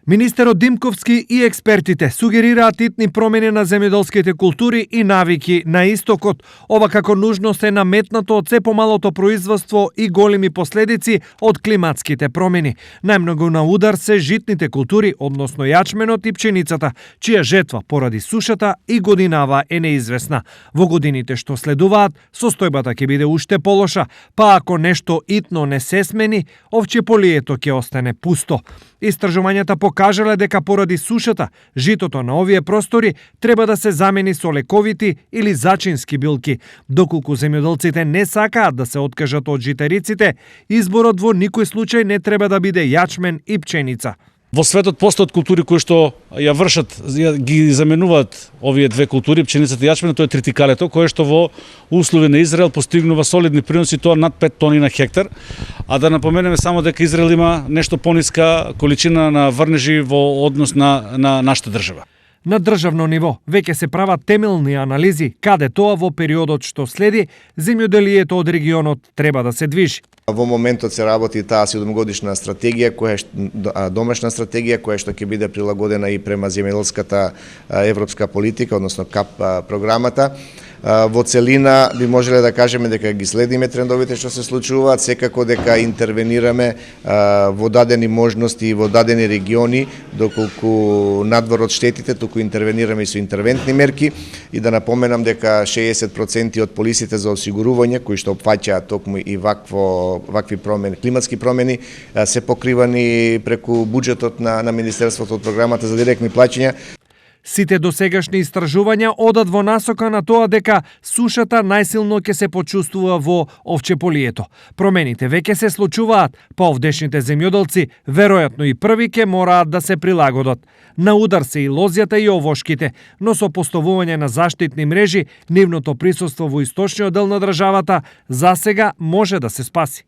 Министерот Димковски и експертите сугерираат итни промени на земјоделските култури и навики на истокот, ова како нужност е наметнато од се помалото производство и големи последици од климатските промени. Најмногу на удар се житните култури, односно јачменот и пченицата, чија жетва поради сушата и годинава е неизвестна. Во годините што следуваат, состојбата ќе биде уште полоша, па ако нешто итно не се смени, овчеполието ќе остане пусто. Истражувањата покажале дека поради сушата, житото на овие простори треба да се замени со лековити или зачински билки. Доколку земјоделците не сакаат да се откажат од житариците, изборот во никој случај не треба да биде јачмен и пченица. Во светот постојат култури кои што ја вршат, ги заменуваат овие две култури, пченицата и јачменот, тоа е тритикалето, кое што во услови на Израел постигнува солидни приноси, тоа над 5 тони на хектар. А да напоменеме само дека Израел има нешто пониска количина на врнежи во однос на нашата држава. На државно ниво веќе се прават темелни анализи каде тоа во периодот што следи земјоделието од регионот треба да се движи. Во моментот се работи таа 7-годишна стратегија, домашна стратегија, која што ќе биде прилагодена и према земјоделската европска политика, односно КАП програмата. Во целина би можеле да кажеме дека ги следиме трендовите што се случуваат, секако дека интервенираме во дадени можности и во дадени региони, доколку надвор од штетите, туку интервенираме и со интервентни мерки, и да напоменам дека 60% од полисите за осигурување, кои што опфаќаат токму и вакви промени, климатски промени, се покривани преку буџетот на Министерството од програмата за директни плаќања. Сите досегашни истражувања одат во насока на тоа дека сушата најсилно ќе се почувствува во овчеполието. Промените веќе се случуваат, па овдешните земјоделци веројатно и први ќе мораат да се прилагодат. На удар се и лозјата и овошките, но со поставување на заштитни мрежи, нивното присуство во источниот дел на државата засега може да се спаси.